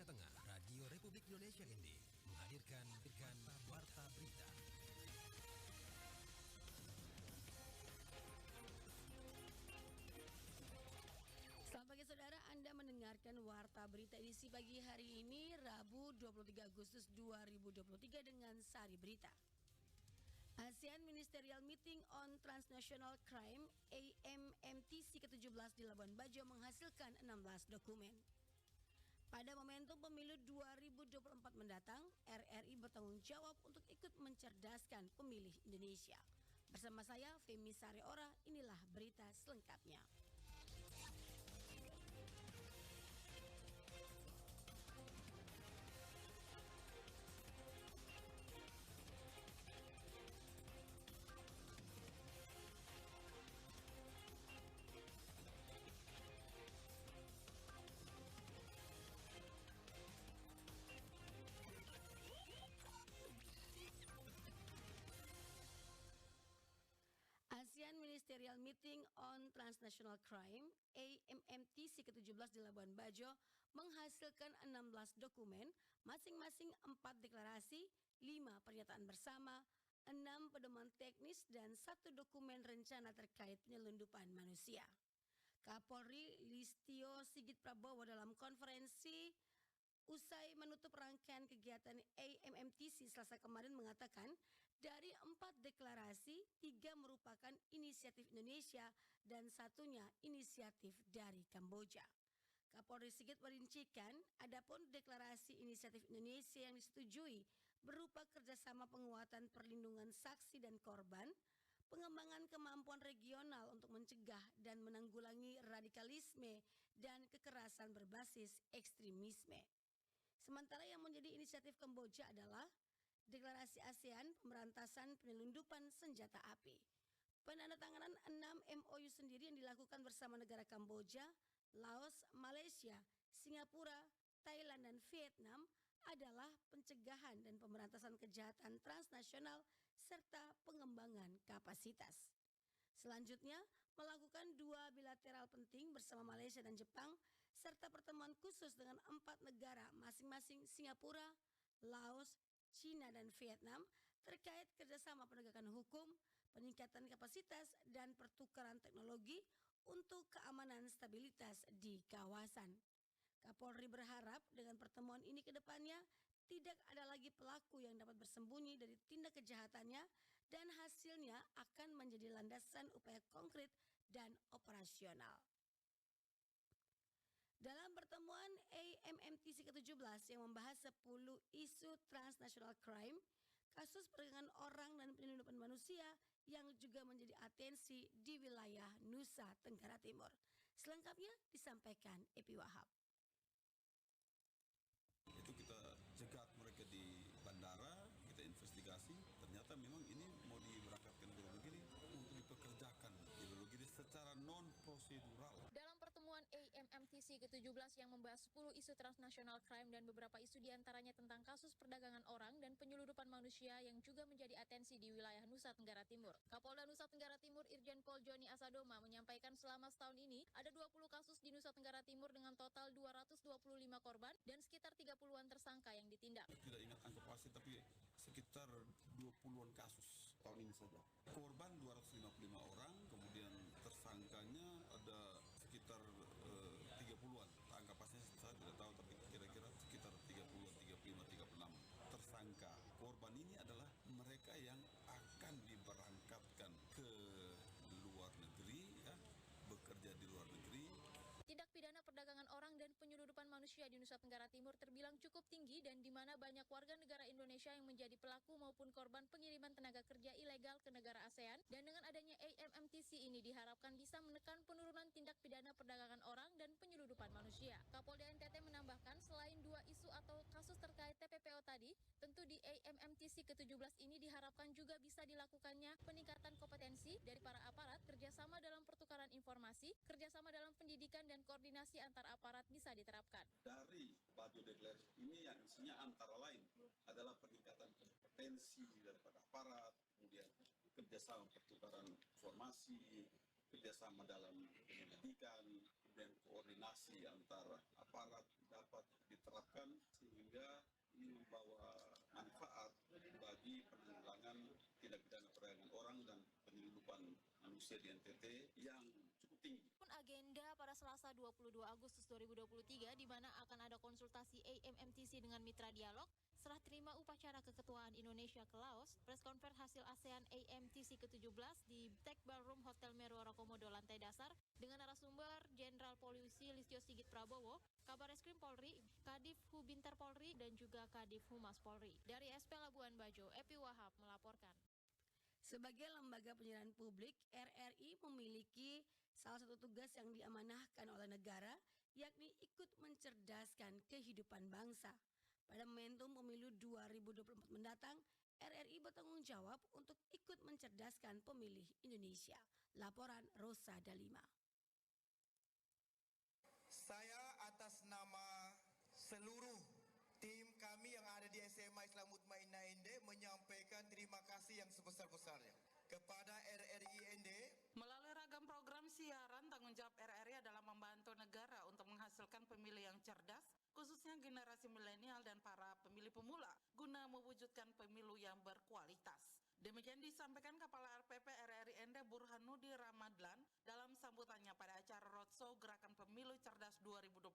Tengah, Radio Republik Indonesia ini menghadirkan Warta Berita. Selamat pagi saudara, Anda mendengarkan Warta Berita edisi pagi hari ini, Rabu 23 Agustus 2023 dengan sari berita. ASEAN Ministerial Meeting on Transnational Crime (AMMTC) ke-17 di Labuan Bajo menghasilkan 16 dokumen. Pada momentum pemilu 2024 mendatang, RRI bertanggung jawab untuk ikut mencerdaskan pemilih Indonesia. Bersama saya, Femi Sareora, inilah berita selengkapnya. ASEAN Ministerial Meeting on Transnational Crime (AMMTC) ke-17 di Labuan Bajo menghasilkan 16 dokumen, masing-masing 4 deklarasi, 5 pernyataan bersama, 6 pedoman teknis, dan 1 dokumen rencana terkait penyelundupan manusia. Kapolri Listio Sigit Prabowo dalam konferensi usai menutup rangkaian kegiatan AMMTC Selasa kemarin mengatakan dari 4 deklarasi, 3 merupakan inisiatif Indonesia dan 1-nya inisiatif dari Kamboja. Kapolri Sigit merincikan, adapun deklarasi inisiatif Indonesia yang disetujui berupa kerjasama penguatan perlindungan saksi dan korban, pengembangan kemampuan regional untuk mencegah dan menanggulangi radikalisme dan kekerasan berbasis ekstremisme. Sementara yang menjadi inisiatif Kamboja adalah Deklarasi ASEAN Pemberantasan Penyelundupan Senjata Api. Penandatanganan 6 MOU sendiri yang dilakukan bersama negara Kamboja, Laos, Malaysia, Singapura, Thailand, dan Vietnam adalah pencegahan dan pemberantasan kejahatan transnasional serta pengembangan kapasitas. Selanjutnya, melakukan 2 bilateral penting bersama Malaysia dan Jepang, serta pertemuan khusus dengan 4 negara masing-masing Singapura, Laos, China, dan Vietnam terkait kerjasama penegakan hukum, peningkatan kapasitas, dan pertukaran teknologi untuk keamanan stabilitas di kawasan. Kapolri berharap dengan pertemuan ini ke depannya tidak ada lagi pelaku yang dapat bersembunyi dari tindak kejahatannya dan hasilnya akan menjadi landasan upaya konkret dan operasional. Dalam pertemuan AMMTC ke-17 yang membahas 10 isu transnational crime, kasus perdagangan orang dan penyelundupan manusia yang juga menjadi atensi di wilayah Nusa Tenggara Timur. Selengkapnya disampaikan Epi Wahab. Itu kita cegat mereka di bandara, kita investigasi, ternyata memang ini mau diberangkatkan ke luar negeri untuk dipekerjakan di luar negeri secara non-prosedural. Dalam pertemuan AMMTC ke-17 yang membahas 10 isu transnational crime dan beberapa isu diantaranya tentang kasus perdagangan orang dan penyelundupan manusia yang juga menjadi atensi di wilayah Nusa Tenggara Timur. Kapolda Nusa Tenggara Timur Irjen Pol Joni Asadoma menyampaikan selama setahun ini ada 20 kasus di Nusa Tenggara Timur dengan total 225 korban dan sekitar 30-an tersangka yang ditindak. Tidak ingat angka pasti tapi sekitar 20-an kasus tahun ini saja. Korban 255 orang, kemudian tersangkanya ada sekitar 30-an. Angka pastinya saya tidak tahu tapi kira-kira sekitar 30-an, 35, 36 tersangka. Korban ini adalah mereka yang akan diberangkatkan ke luar negeri, ya, bekerja di luar negeri. Tindak pidana perdagangan orang dan penyelundupan manusia di Nusa Tenggara Timur terbilang cukup tinggi dan di mana banyak warga negara Indonesia yang menjadi pelaku maupun korban pengiriman tenaga kerja ilegal ke negara ASEAN. Dan dengan adanya AMMTC ini diharapkan bisa menekan penurunan tindak pidana perdagangan orang dan penyelundupan manusia. Kapolda NTT menambahkan selain 2 isu atau kasus terkait TPPO tadi, tentu di AMMTC ke-17 ini diharapkan juga bisa dilakukannya peningkatan kompetensi dari para aparat, kerjasama dalam pertukaran informasi, kerjasama dalam pendidikan dan koordinasi antar aparat bisa diterapkan. Dari Bajo Deklarasi ini yang isinya antara lain adalah peningkatan kompetensi daripada aparat, kemudian kerjasama pertukaran informasi, kerjasama dalam pendidikan, kemudian koordinasi antara aparat dapat diterapkan sehingga ini membawa manfaat bagi penanggulangan tindak pidana perdagangan orang dan penyelundupan manusia di NTT yang cukup tinggi. Pun agenda pada Selasa 22 Agustus 2023 di mana akan ada konsultasi AMMTC dengan mitra dialog. Setelah terima upacara keketuaan Indonesia ke Laos, press conference hasil ASEAN AMTC ke-17 di Tech Ballroom Hotel Meruara Komodo lantai dasar dengan narasumber Jenderal Polisi Listio Sigit Prabowo, Kabar Eskrim Polri, Kadif Hubinter Polri, dan juga Kadif Humas Polri. Dari SP Labuan Bajo, Epi Wahab melaporkan. Sebagai lembaga penyiaran publik, RRI memiliki salah satu tugas yang diamanahkan oleh negara, yakni ikut mencerdaskan kehidupan bangsa. Pada momentum pemilu 2024 mendatang, RRI bertanggung jawab untuk ikut mencerdaskan pemilih Indonesia. Laporan Rosa Dalima. Saya atas nama seluruh tim kami yang ada di SMA Islam Mutmainah ND menyampaikan terima kasih yang sebesar-besarnya kepada RRI ND. Melalui ragam program siaran, tanggung jawab RRI adalah membantu negara untuk menghasilkan pemilih yang cerdas, khususnya generasi milenial dan para pemilih pemula, guna mewujudkan pemilu yang berkualitas. Demikian disampaikan Kepala RPP RRI ND Burhanuddin Ramadlan dalam sambutannya pada acara Roadshow Gerakan Pemilu Cerdas 2024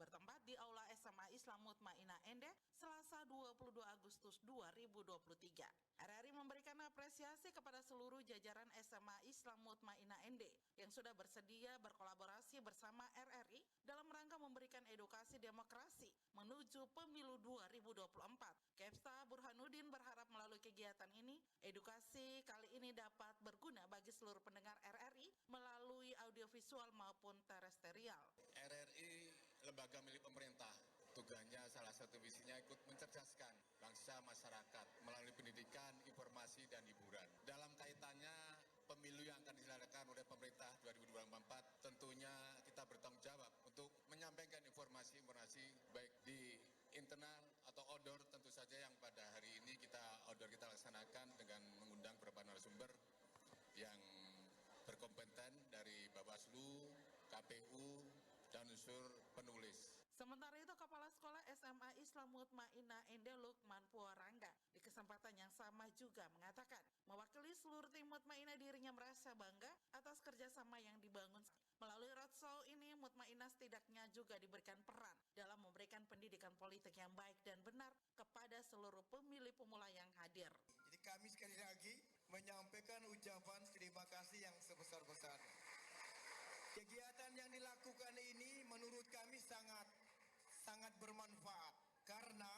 bertempat di Aula SMA Islam Mutmainah ND Selasa 22 Agustus 2023. RRI memberikan apresiasi kepada seluruh jajaran SMA Islam Mutmainah ND yang sudah bersedia berkolaborasi bersama RRI dalam rangka memberikan edukasi demokrasi menuju pemilu 2024. Kepsta Burhanuddin berharap melalui kegiatan ini, edukasi kali ini dapat berguna bagi seluruh pendengar RRI melalui audiovisual maupun terestrial. RRI lembaga milik pemerintah. Tugasnya salah satu visinya ikut mencerdaskan bangsa masyarakat melalui pendidikan, informasi, dan hiburan. Dalam kaitannya pemilu yang akan diselenggarakan oleh pemerintah 2024, tentunya kita bertanggung jawab untuk menyampaikan informasi-informasi baik di internal atau outdoor, tentu saja yang pada hari ini kita laksanakan dengan mengundang beberapa narasumber yang berkompeten dari Bawaslu, KPU, dan unsur penulis. Sementara itu, Kepala Sekolah SMA Islam Mutmainah ND Lukman Puarangga di kesempatan yang sama juga mengatakan mewakili seluruh tim Mutmainah dirinya merasa bangga atas kerjasama yang dibangun. Melalui roadshow ini, Mutmainah setidaknya juga diberikan peran dalam memberikan pendidikan politik yang baik dan benar kepada seluruh pemilih pemula yang hadir. Jadi kami sekali lagi menyampaikan ucapan terima kasih yang sebesar-besarnya. Kegiatan yang dilakukan ini menurut kami sangat bermanfaat karena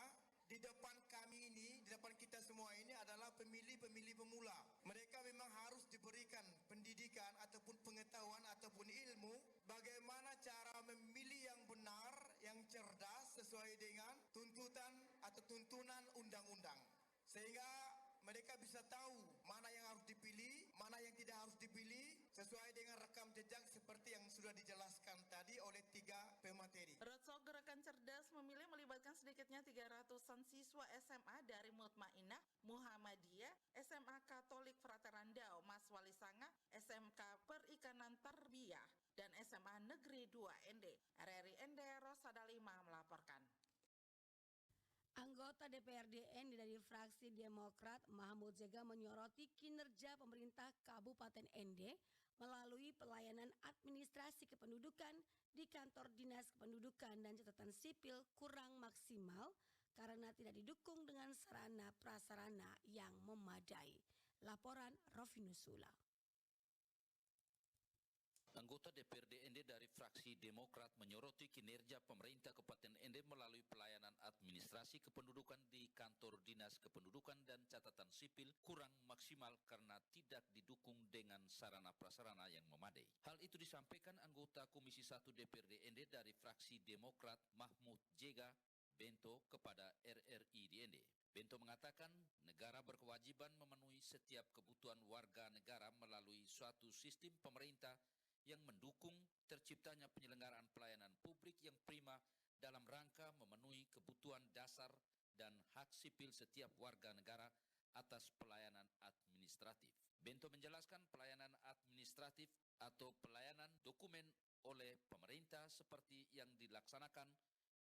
di depan kami ini, di depan kita semua ini adalah pemilih-pemilih pemula. Mereka memang harus diberikan pendidikan ataupun pengetahuan ataupun ilmu bagaimana cara memilih yang benar, yang cerdas sesuai dengan tuntutan atau tuntunan undang-undang. Sehingga mereka bisa tahu mana yang harus dipilih, mana yang tidak harus dipilih sesuai dengan rekam jejak seperti yang sudah dijelaskan tadi oleh 3 pemateri. Roadshow Gerakan Cerdas Memilih melibatkan sedikitnya 300-an siswa SMA dari Mutmainah, Muhammadiyah, SMA Katolik Fraterandau, Mas Wali Sanga, SMK Perikanan Tarbiyah, dan SMA Negeri 2 ND. RRI ND Rosa Dalima melaporkan. Anggota DPRD ND dari fraksi Demokrat Mahmud Zega menyoroti kinerja pemerintah Kabupaten ND melalui pelayanan administrasi kependudukan di kantor Dinas Kependudukan dan Catatan Sipil kurang maksimal karena tidak didukung dengan sarana prasarana yang memadai. Laporan Rofinusula. Anggota DPRD ND dari fraksi Demokrat menyoroti kinerja pemerintah Kabupaten ND melalui pelayanan administrasi kependudukan di kantor Dinas Kependudukan dan Catatan Sipil kurang maksimal karena tidak didukung dengan sarana prasarana yang memadai. Hal itu disampaikan anggota Komisi 1 DPRD ND dari fraksi Demokrat Mahmud Zega Bento kepada RRI di ND. Bento mengatakan negara berkewajiban memenuhi setiap kebutuhan warga negara melalui suatu sistem pemerintah yang mendukung terciptanya penyelenggaraan pelayanan publik yang prima dalam rangka memenuhi kebutuhan dasar dan hak sipil setiap warga negara atas pelayanan administratif. Bento menjelaskan pelayanan administratif atau pelayanan dokumen oleh pemerintah pemerintah seperti yang dilaksanakan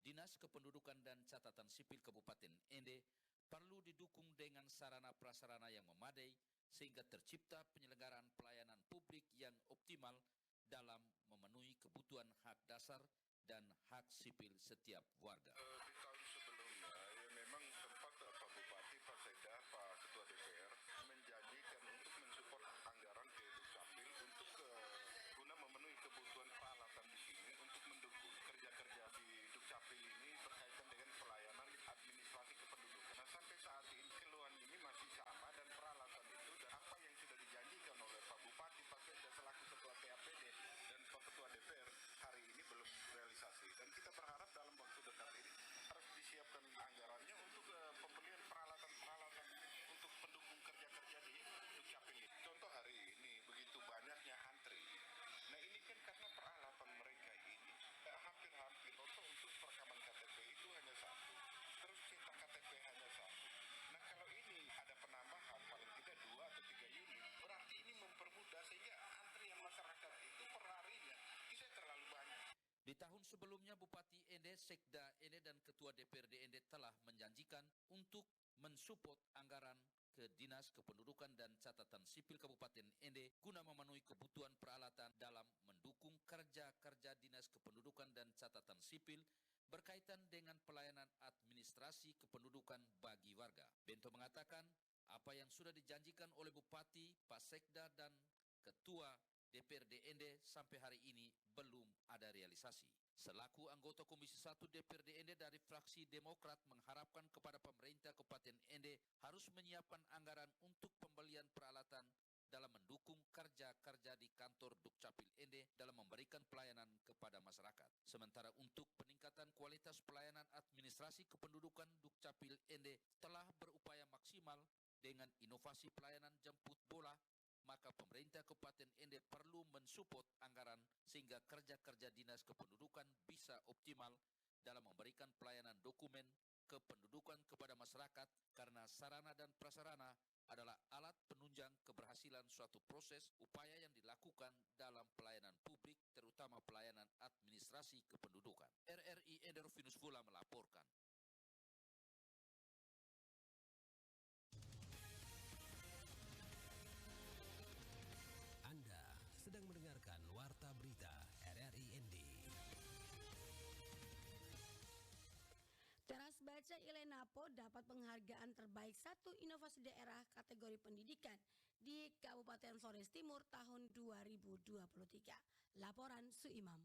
Dinas Kependudukan dan Catatan Sipil Kabupaten Ende perlu didukung dengan sarana prasarana yang memadai sehingga tercipta penyelenggaraan pelayanan publik yang optimal dalam memenuhi kebutuhan hak dasar dan hak sipil setiap warga. Di tahun sebelumnya memang sempat Pak Bupati, Pak Sekda, Pak Ketua DPR menjanjikan untuk mensupport anggaran ke Dukcapil untuk guna memenuhi kebutuhan peralatan di sini untuk mendukung kerja-kerja di Dukcapil ini berkaitan dengan pelayanan administrasi kependudukan. Nah, sampai saat ini keluhan ini masih sama dan peralatan itu dan apa yang sudah dijanjikan oleh Pak Bupati, Pak Sekda selaku Ketua PAPD dan Pak Ketua DPR hari ini belum realisasi. Dan kita berharap dalam waktu dekat ini harus disiapkan anggarannya untuk pembelian peralatan-peralatan untuk mendukung kerja-kerja di Dukcapil ini. Contoh hari ini begitu banyaknya antri. Nah ini kan karena peralatan mereka ini hampir-hampir contoh untuk perekaman KTP itu hanya satu, terus cetak KTP hanya satu. Nah kalau ini ada penambahan paling tidak 2 atau 3 unit, berarti ini mempermudah sehingga antrian masyarakat itu per harinya tidak terlalu banyak. Di tahun sebelumnya Bupati Ende, Sekda Ende dan Ketua DPRD Ende telah menjanjikan untuk mensupport anggaran ke Dinas Kependudukan dan Catatan Sipil Kabupaten Ende guna memenuhi kebutuhan peralatan dalam mendukung kerja-kerja Dinas Kependudukan dan Catatan Sipil berkaitan dengan pelayanan administrasi kependudukan bagi warga. Bento mengatakan apa yang sudah dijanjikan oleh Bupati, Pak Sekda dan Ketua DPRD Ende sampai hari ini belum ada realisasi. Selaku anggota Komisi 1 DPRD Ende dari fraksi Demokrat mengharapkan kepada pemerintah Kabupaten Ende harus menyiapkan anggaran untuk pembelian peralatan dalam mendukung kerja-kerja di kantor Dukcapil Ende dalam memberikan pelayanan kepada masyarakat. Sementara untuk peningkatan kualitas pelayanan administrasi kependudukan Dukcapil Ende telah berupaya maksimal dengan inovasi pelayanan jemput bola, maka pemerintah Kabupaten Ende perlu mensupport anggaran sehingga kerja-kerja Dinas Kependudukan bisa optimal dalam memberikan pelayanan dokumen kependudukan kepada masyarakat karena sarana dan prasarana adalah alat penunjang keberhasilan suatu proses upaya yang dilakukan dalam pelayanan publik terutama pelayanan administrasi kependudukan. RRI Ende Rufinus Fula melaporkan. Sedang mendengarkan Warta Berita RRI ND. Teras Baca Ilenapo dapat penghargaan terbaik 1 inovasi daerah kategori pendidikan di Kabupaten Flores Timur tahun 2023. Laporan Suimam.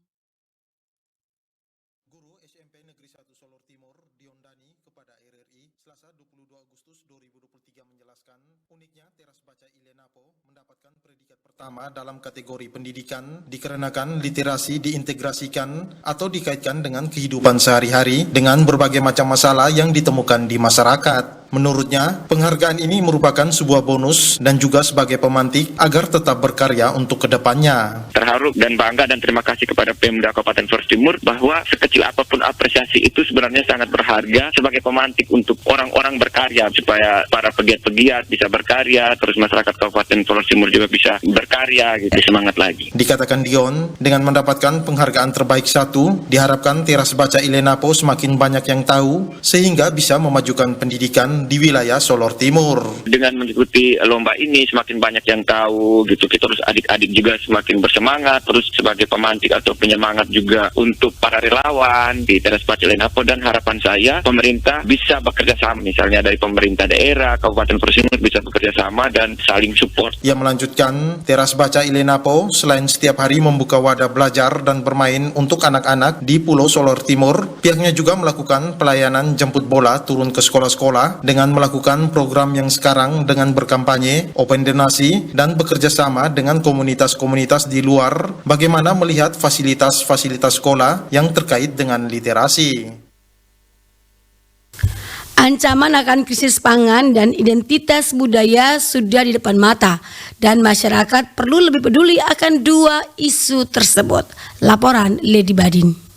Guru SMP Negeri 1 Solor Timur, Diondani, kepada RRI, Selasa 22 Agustus 2023 menjelaskan, uniknya Teras Baca Ilenapo mendapatkan predikat pertama dalam kategori pendidikan dikarenakan literasi diintegrasikan atau dikaitkan dengan kehidupan sehari-hari dengan berbagai macam masalah yang ditemukan di masyarakat. Menurutnya, penghargaan ini merupakan sebuah bonus dan juga sebagai pemantik agar tetap berkarya untuk kedepannya. Terharu dan bangga dan terima kasih kepada Pemda Kabupaten Flores Timur bahwa sekecil apapun apresiasi itu sebenarnya sangat berharga sebagai pemantik untuk orang-orang berkarya supaya para pegiat-pegiat bisa berkarya, terus masyarakat Kabupaten Flores Timur juga bisa berkarya, gitu, semangat lagi. Dikatakan Dion, dengan mendapatkan penghargaan terbaik 1, diharapkan Teras Baca Ilenapo semakin banyak yang tahu sehingga bisa memajukan pendidikan di wilayah Solor Timur. Dengan mengikuti lomba ini semakin banyak yang tahu gitu, kita terus adik-adik juga semakin bersemangat, terus sebagai pemantik atau penyemangat juga untuk para relawan di Teras Baca Ilenapo, dan harapan saya pemerintah bisa bekerja sama, misalnya dari pemerintah daerah, Kabupaten Flores Timur bisa bekerja sama dan saling support. Ia melanjutkan, Teras Baca Ilenapo selain setiap hari membuka wadah belajar dan bermain untuk anak-anak di Pulau Solor Timur, pihaknya juga melakukan pelayanan jemput bola turun ke sekolah-sekolah dengan melakukan program yang sekarang dengan berkampanye, open donasi, dan bekerja sama dengan komunitas-komunitas di luar bagaimana melihat fasilitas-fasilitas sekolah yang terkait dengan literasi. Ancaman akan krisis pangan dan identitas budaya sudah di depan mata dan masyarakat perlu lebih peduli akan 2 isu tersebut. Laporan Lady Badin.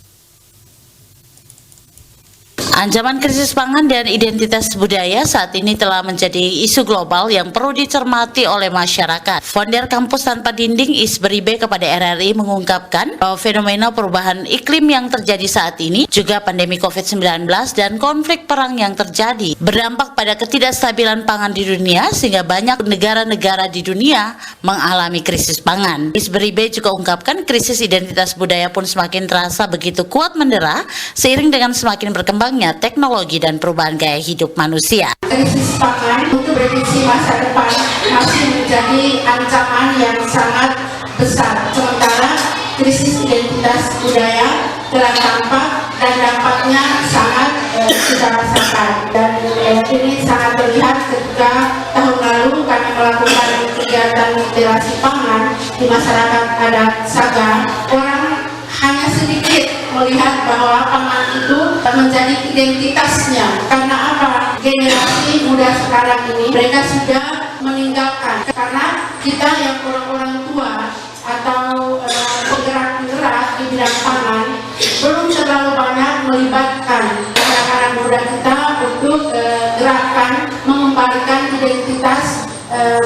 Ancaman krisis pangan dan identitas budaya saat ini telah menjadi isu global yang perlu dicermati oleh masyarakat. Founder Kampus Tanpa Dinding Isberibe kepada RRI mengungkapkan bahwa fenomena perubahan iklim yang terjadi saat ini, juga pandemi COVID-19 dan konflik perang yang terjadi, berdampak pada ketidakstabilan pangan di dunia sehingga banyak negara-negara di dunia mengalami krisis pangan. Isberibe juga ungkapkan krisis identitas budaya pun semakin terasa begitu kuat mendera seiring dengan semakin berkembangnya teknologi dan perubahan gaya hidup manusia. Krisis pangan untuk prediksi masa depan masih menjadi ancaman yang sangat besar. Sementara krisis identitas budaya telah tampak dan dampaknya sangat kita rasakan. Dan ini sangat terlihat ketika tahun lalu kami melakukan kegiatan literasi pangan di masyarakat adat Saga. Orang hanya sedikit melihat bahwa pangan itu menjadi identitasnya. Karena apa? Generasi muda sekarang ini mereka sudah meninggalkan. Karena kita yang orang-orang tua atau penggerak-penggerak di bidang pangan belum terlalu banyak melibatkan anak-anak muda kita untuk gerakan mengembalikan identitas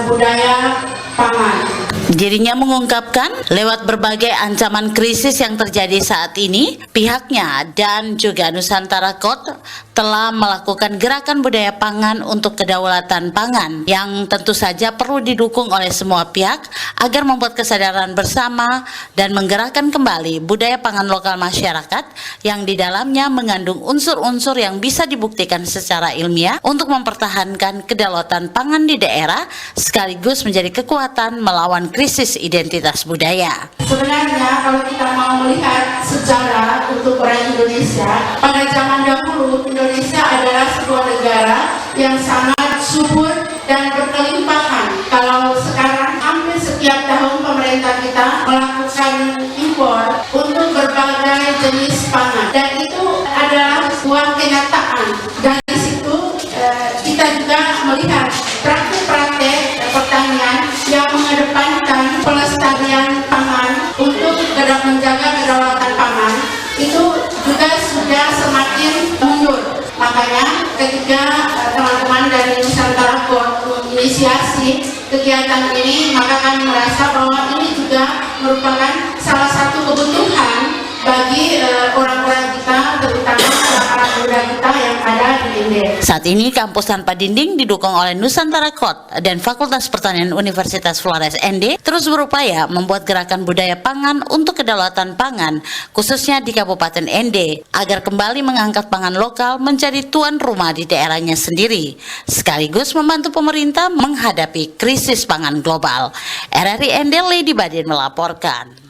budaya pangan. Dirinya mengungkapkan lewat berbagai ancaman krisis yang terjadi saat ini, pihaknya dan juga Nusantara Code telah melakukan gerakan budaya pangan untuk kedaulatan pangan yang tentu saja perlu didukung oleh semua pihak agar membuat kesadaran bersama dan menggerakkan kembali budaya pangan lokal masyarakat yang di dalamnya mengandung unsur-unsur yang bisa dibuktikan secara ilmiah untuk mempertahankan kedaulatan pangan di daerah sekaligus menjadi kekuatan melawan krisis identitas budaya. Sebenarnya kalau kita mau melihat sejarah untuk orang Indonesia, pada zaman dahulu Indonesia adalah sebuah negara yang sangat subur dan berkelimpahan. Kalau sekarang hampir setiap tahun pemerintah kita melakukan impor untuk berbagai jenis pangan, dan itu adalah sebuah kenyataan. Dari situ kita juga melihat praktik-praktik pertanian yang mengedepankan pelestarian pangan untuk menjaga kedaulatan pangan itu juga sudah semakin mundur. Makanya ketika teman-teman dari Nusantara Code menginisiasi kegiatan ini, maka kami merasa bahwa ini juga merupakan salah satu kebutuhan bagi orang-orang kita, terutama anak-anak muda kita yang ada di Inde. Saat ini Kampus Tanpa Dinding didukung oleh Nusantara Code dan Fakultas Pertanian Universitas Flores ND terus berupaya membuat gerakan budaya pangan untuk kedaulatan pangan, khususnya di Kabupaten ND, agar kembali mengangkat pangan lokal menjadi tuan rumah di daerahnya sendiri, sekaligus membantu pemerintah menghadapi krisis pangan global. RRI ND Lady Badin melaporkan.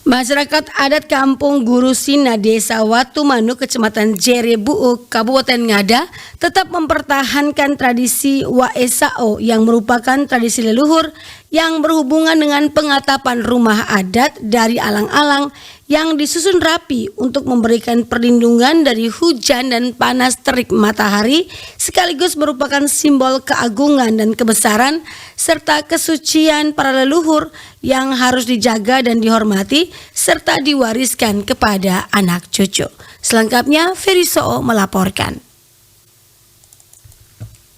Masyarakat adat Kampung Gurusina Desa Watumanu, Kecamatan Jerebuu, Kabupaten Ngada tetap mempertahankan tradisi Waesao yang merupakan tradisi leluhur yang berhubungan dengan pengatapan rumah adat dari alang-alang yang disusun rapi untuk memberikan perlindungan dari hujan dan panas terik matahari, sekaligus merupakan simbol keagungan dan kebesaran serta kesucian para leluhur yang harus dijaga dan dihormati serta diwariskan kepada anak cucu. Selengkapnya Ferry Soo melaporkan.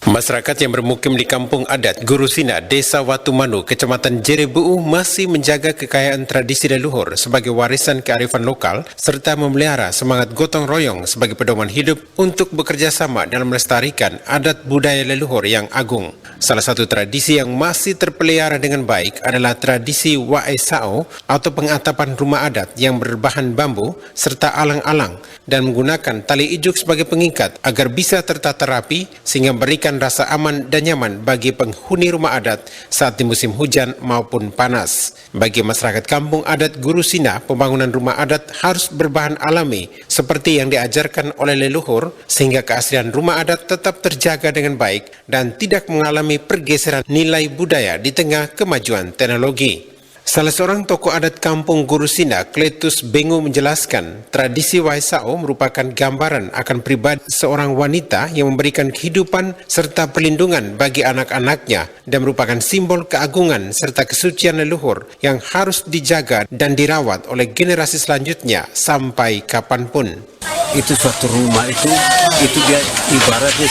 Masyarakat yang bermukim di kampung adat Gurusina, Desa Watumanu, Kecamatan Jerebuu masih menjaga kekayaan tradisi leluhur sebagai warisan kearifan lokal serta memelihara semangat gotong royong sebagai pedoman hidup untuk bekerja sama dalam melestarikan adat budaya leluhur yang agung. Salah satu tradisi yang masih terpelihara dengan baik adalah tradisi Waesao atau pengatapan rumah adat yang berbahan bambu serta alang-alang dan menggunakan tali ijuk sebagai pengikat agar bisa tertata rapi sehingga memberikan rasa aman dan nyaman bagi penghuni rumah adat saat di musim hujan maupun panas. Bagi masyarakat kampung adat Gurusina, pembangunan rumah adat harus berbahan alami seperti yang diajarkan oleh leluhur sehingga keaslian rumah adat tetap terjaga dengan baik dan tidak mengalami pergeseran nilai budaya di tengah kemajuan teknologi. Salah seorang tokoh adat kampung Gurusina, Kletus Bengu, menjelaskan tradisi Waesao merupakan gambaran akan pribadi seorang wanita yang memberikan kehidupan serta perlindungan bagi anak-anaknya dan merupakan simbol keagungan serta kesucian leluhur yang harus dijaga dan dirawat oleh generasi selanjutnya sampai kapanpun. itu suatu rumah itu dia ibaratnya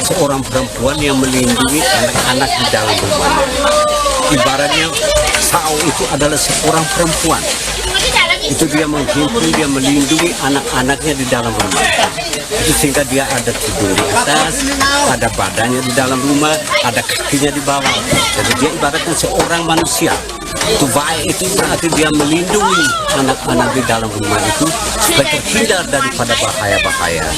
seorang perempuan yang melindungi anak-anak di dalam rumahnya. Ibaratnya Sao itu adalah seorang perempuan. Itu dia menghimpun, dia melindungi anak-anaknya di dalam rumah. Itu sehingga dia ada tidur di atas, ada badannya di dalam rumah, ada kakinya di bawah. Jadi dia ibaratnya seorang manusia. Tuwai itu berarti dia melindungi anak-anak di dalam rumah itu supaya terhindar daripada bahaya-bahaya.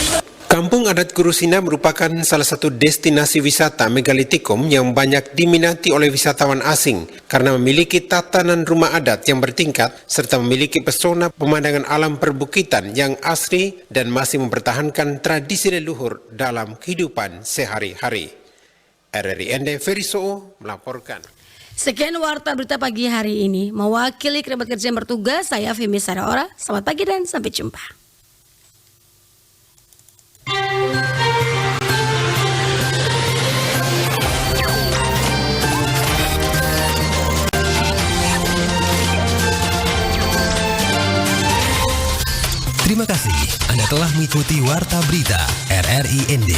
Kampung adat Gurusina merupakan salah satu destinasi wisata megalitikum yang banyak diminati oleh wisatawan asing karena memiliki tatanan rumah adat yang bertingkat serta memiliki pesona pemandangan alam perbukitan yang asri dan masih mempertahankan tradisi leluhur dalam kehidupan sehari-hari. RRI ND Feriso melaporkan. Sekian warta berita pagi hari ini. Mewakili kerabat kerja yang bertugas, saya Femi Saraora. Selamat pagi dan sampai jumpa. Terima kasih Anda telah mengikuti Warta Berita RRI ND.